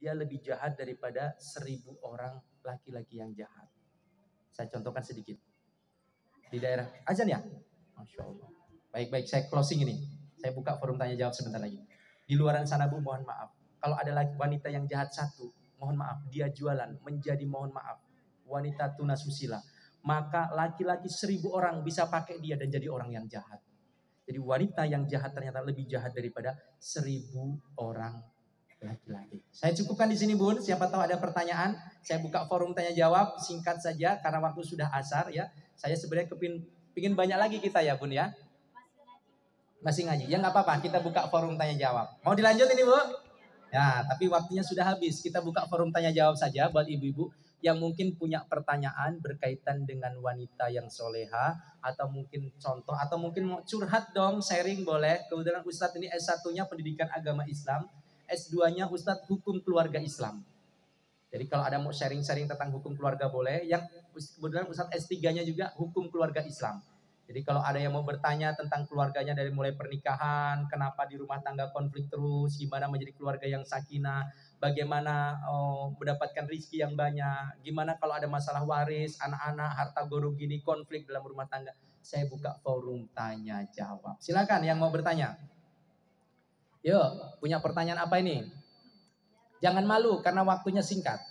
dia lebih jahat daripada 1000 orang laki-laki yang jahat. Saya contohkan sedikit. Di daerah azan ya? Masya Allah. Baik-baik, saya closing ini. Saya buka forum tanya jawab sebentar lagi. Di luaran sana Bu, mohon maaf. Kalau ada wanita yang jahat satu, mohon maaf, dia jualan menjadi mohon maaf wanita tunasusila. Maka laki-laki 1000 orang bisa pakai dia dan jadi orang yang jahat. Jadi wanita yang jahat ternyata lebih jahat daripada 1000 orang laki-laki. Saya cukupkan di sini Bun. Siapa tahu ada pertanyaan. Saya buka forum tanya jawab singkat saja karena waktu sudah asar ya. Saya sebenarnya pingin banyak lagi kita ya Bun ya. Masih ngaji. Ya nggak apa-apa. Kita buka forum tanya jawab. Mau dilanjut ini Bu? Ya, tapi waktunya sudah habis. Kita buka forum tanya jawab saja buat ibu-ibu yang mungkin punya pertanyaan berkaitan dengan wanita yang soleha, atau mungkin contoh, atau mungkin mau curhat dong, sharing boleh. Kemudian Ustadz ini S1-nya pendidikan agama Islam, S2-nya Ustadz hukum keluarga Islam. Jadi kalau ada mau sharing-sharing tentang hukum keluarga boleh. Yang kemudian Ustadz S3-nya juga hukum keluarga Islam. Jadi kalau ada yang mau bertanya tentang keluarganya dari mulai pernikahan, kenapa di rumah tangga konflik terus, gimana menjadi keluarga yang sakinah, bagaimana mendapatkan rezeki yang banyak, gimana kalau ada masalah waris, anak-anak, harta gono gini, konflik dalam rumah tangga. Saya buka forum tanya jawab. Silakan yang mau bertanya. Yuk, punya pertanyaan apa ini? Jangan malu karena waktunya singkat.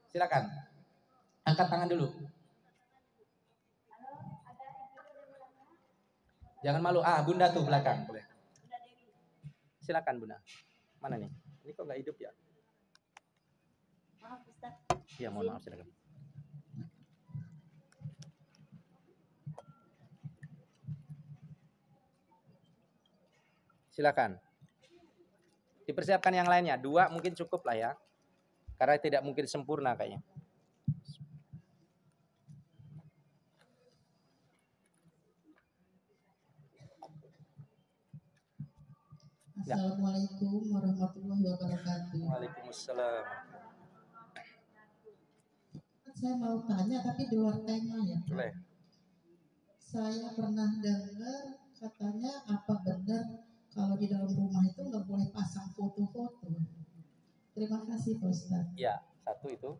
Silakan. Angkat tangan dulu. Jangan malu. Bunda tuh belakang, boleh. Silakan Bunda. Mana nih? Ini kok nggak hidup ya? Maaf Ustaz. Iya, mohon maaf, silakan. Silakan. Dipersiapkan yang lainnya. 2 mungkin cukup lah ya. Karena tidak mungkin sempurna kayaknya. Assalamualaikum warahmatullahi wabarakatuh. Waalaikumsalam. Saya mau tanya tapi di luar tema ya. Boleh. Saya pernah dengar katanya apa benar kalau di dalam rumah itu nggak boleh pasang foto-foto. Terima kasih Pak Ustaz. Ya, 1 itu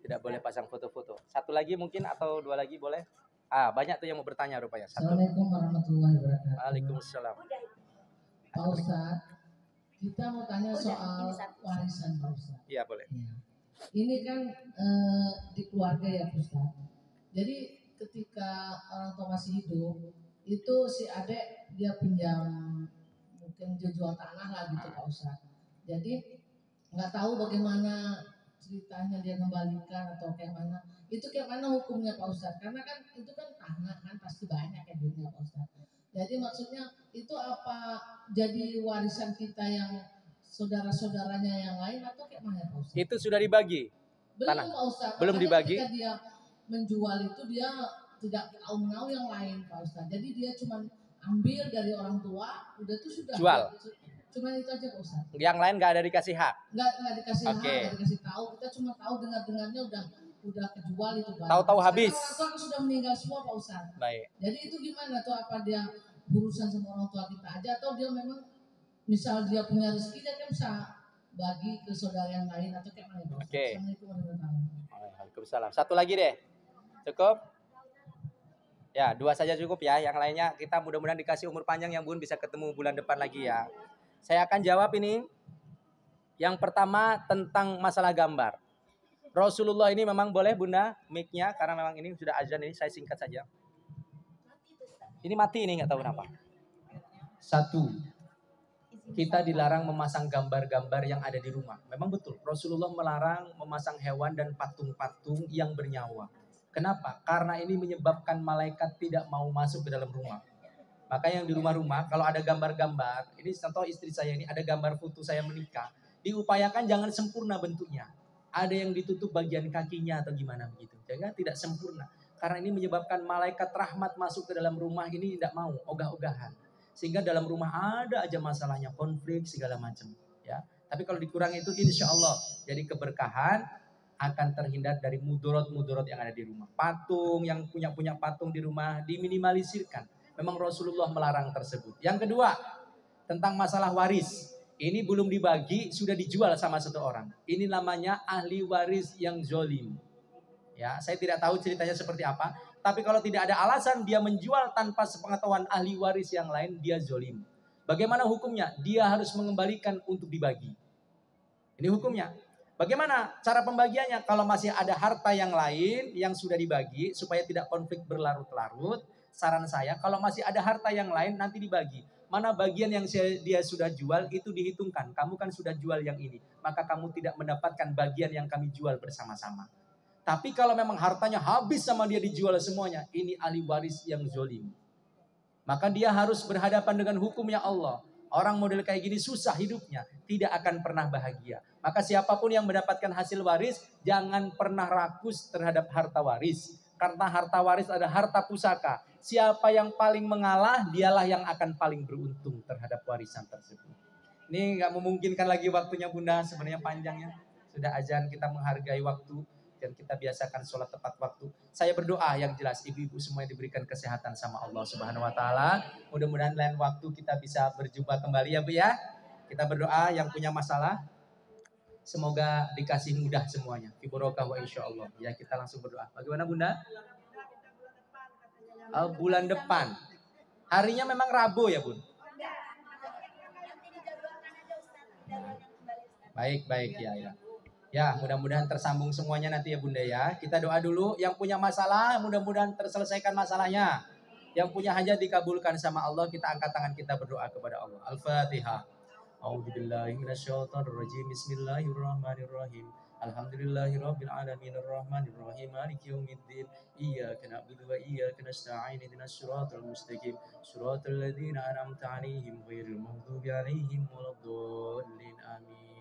tidak boleh pasang foto-foto. 1 lagi mungkin atau 2 lagi boleh? Banyak tuh yang mau bertanya rupanya. 1. Assalamualaikum warahmatullahi wabarakatuh. Waalaikumsalam. Pak Ustaz, kita mau tanya soal warisan Pak Ustaz. Iya boleh. Ya. Ini kan di keluarga ya Pak Ustaz. Jadi ketika orang tua masih hidup, itu si adek dia pinjam, mungkin dia jual tanah lah gitu Pak Ustaz. Jadi nggak tahu bagaimana ceritanya dia kembalikan atau kayak mana. Itu kayak mana hukumnya Pak Ustaz? Karena kan itu kan tanah kan pasti banyak ya duitnya Pak Ustaz. Jadi maksudnya itu apa jadi warisan kita yang saudara-saudaranya yang lain atau kayak mana Pak Ustaz? Itu sudah dibagi? Belum Tanah. Pak Ustaz. Belum dibagi? Ketika dia menjual itu dia tidak tahu yang lain Pak Ustaz. Jadi dia cuma ambil dari orang tua, udah tuh sudah. Jual. Cuma itu aja Pak Ustaz. Yang lain nggak ada dikasih hak? Nggak dikasih hak, Oke. nggak dikasih tahu. Kita cuma tahu dengarnya udah kejual itu Pak. Tahu-tahu habis. Orang tua sudah meninggal semua Pak Ustaz. Baik. Jadi itu gimana tuh, apa dia berurusan sama orang tua kita aja atau dia memang misal dia punya rezeki dia kan bisa bagi ke saudara yang lain atau kayak mana Pak Ustaz? Oke. Assalamualaikum warahmatullahi wabarakatuh. Waalaikumsalam. 1 lagi deh. Cukup? Ya, 2 saja cukup ya. Yang lainnya kita mudah-mudahan dikasih umur panjang yang Bun bisa ketemu bulan depan lagi ya. Saya akan jawab ini. Yang pertama tentang masalah gambar. Rasulullah ini memang boleh Bunda mic-nya karena memang ini sudah azan, ini saya singkat saja. Ini mati ini nggak tahu kenapa. 1. Kita dilarang memasang gambar-gambar yang ada di rumah. Memang betul. Rasulullah melarang memasang hewan dan patung-patung yang bernyawa. Kenapa? Karena ini menyebabkan malaikat tidak mau masuk ke dalam rumah. Maka yang di rumah-rumah kalau ada gambar-gambar, ini contoh istri saya ini ada gambar foto saya menikah, diupayakan jangan sempurna bentuknya. Ada yang ditutup bagian kakinya atau gimana begitu. Jangan tidak sempurna. Karena ini menyebabkan malaikat rahmat masuk ke dalam rumah ini tidak mau, ogah-ogahan. Sehingga dalam rumah ada aja masalahnya, konflik segala macam. Ya, tapi kalau dikurangi itu insya Allah jadi keberkahan, akan terhindar dari mudorot-mudorot yang ada di rumah. Patung yang punya patung di rumah diminimalisirkan. Memang Rasulullah melarang tersebut. Yang kedua tentang masalah waris. Ini belum dibagi, sudah dijual sama satu orang. Ini namanya ahli waris yang zolim. Ya, saya tidak tahu ceritanya seperti apa. Tapi kalau tidak ada alasan dia menjual tanpa sepengetahuan ahli waris yang lain, dia zolim. Bagaimana hukumnya? Dia harus mengembalikan untuk dibagi. Ini hukumnya. Bagaimana cara pembagiannya? Kalau masih ada harta yang lain yang sudah dibagi supaya tidak konflik berlarut-larut, saran saya kalau masih ada harta yang lain nanti dibagi. Mana bagian yang dia sudah jual itu dihitungkan. Kamu kan sudah jual yang ini, maka kamu tidak mendapatkan bagian yang kami jual bersama-sama. Tapi kalau memang hartanya habis sama dia dijual semuanya, ini ahli waris yang zolim. Maka dia harus berhadapan dengan hukumnya Allah. Orang model kayak gini susah hidupnya, tidak akan pernah bahagia. Maka siapapun yang mendapatkan hasil waris, jangan pernah rakus terhadap harta waris. Karena harta waris ada harta pusaka. Siapa yang paling mengalah, dialah yang akan paling beruntung terhadap warisan tersebut. Ini nggak memungkinkan lagi waktunya Bunda, sebenarnya panjangnya. Sudah azan, kita menghargai waktu. Dan kita biasakan sholat tepat waktu. Saya berdoa yang jelas ibu-ibu semua diberikan kesehatan sama Allah Subhanahu Wa Taala. Mudah-mudahan lain waktu kita bisa berjumpa kembali ya Bu ya. Kita berdoa yang punya masalah, semoga dikasih mudah semuanya. Fi barokah wa insyaallah. Ya kita langsung berdoa. Bagaimana Bunda? Bulan depan. Harinya memang Rabu ya Bun? Baik ya. Ya, mudah-mudahan tersambung semuanya nanti ya Bunda ya. Kita doa dulu. Yang punya masalah, mudah-mudahan terselesaikan masalahnya. Yang punya hajat dikabulkan sama Allah. Kita angkat tangan kita berdoa kepada Allah. Al-Fatihah. A'udzubillahi minasyaitonirrajim. Bismillahirrahmanirrahim. Alhamdulillahirabbil alamin arrahmanir rahim maliki yaumiddin. Iyyaka na'budu wa iyyaka nasta'in ihdinas siratal mustaqim. Siratal ladzina an'amta 'alaihim ghairil maghdubi 'alaihim waladdallin. Amin.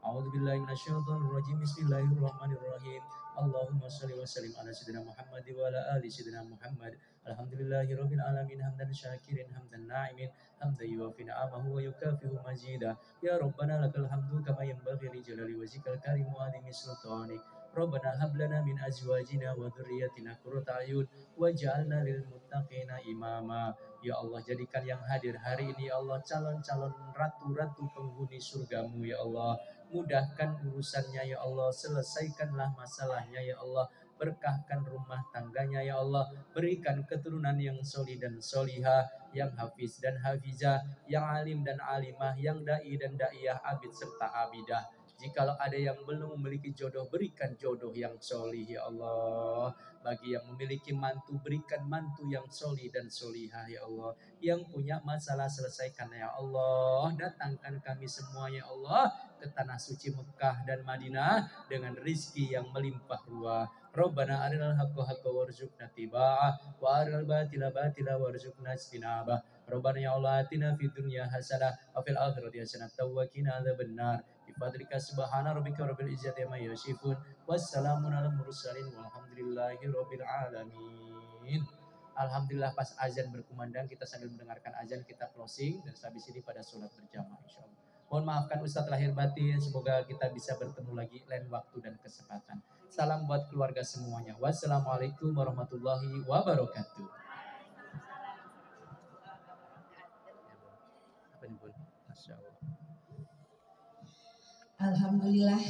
A'udzu billahi minasyaitonir rajim. Bismillahirrahmanirrahim. Allahumma shalli wa sallim ala sayyidina Muhammad wa ala ali sayyidina Muhammad. Alhamdulillahirabbil alamin hamdan syakirin hamdan na'imin hamdan yuwafi ni'amahu wa yukafi'u mazida. Ya Rabbana lakal hamdu kama yanbaghi li jalali wajhikal karim wa 'azimi sultanik. Rabbana hab lana min azwajina wa dzurriyyatina qurrata a'yun waj'alna lil muttaqina imama. Ya Allah, jadikan yang hadir hari ini ya Allah calon-calon ratu-ratu penghuni surgamu ya Allah. Mudahkan urusannya ya Allah, selesaikanlah masalahnya ya Allah, berkahkan rumah tangganya ya Allah, berikan keturunan yang solih dan solihah, yang hafiz dan hafizah, yang alim dan alimah, yang da'i dan da'iyah, abid serta abidah. Jikalau ada yang belum memiliki jodoh, berikan jodoh yang solih ya Allah. Bagi yang memiliki mantu, berikan mantu yang solih dan solihah ya Allah. Yang punya masalah, selesaikan ya Allah. Datangkan kami semua ya Allah ke tanah suci Mekah dan Madinah dengan rizki yang melimpah ruah. Rabbana arinal haqqa haqqa warzuqna tiba'ah wa arinal batila batila warzuqna istinabah. Rabbana ya Allah atina fid dunya hasanah wa fil akhirati hasanah wa qina adzabannar. Bifadlika subhana rabbika rabbil izzati amma yasifun. Wassalamun alal mursalin walhamdulillahi rabbil alamin. Alhamdulillah pas azan berkumandang kita sambil mendengarkan azan kita closing dan habis ini pada sholat berjamaah insyaallah. Mohon maafkan Ustadz lahir batin, semoga kita bisa bertemu lagi lain waktu dan kesempatan. Salam buat keluarga semuanya. Wassalamualaikum warahmatullahi wabarakatuh. Masya Allah. Alhamdulillah.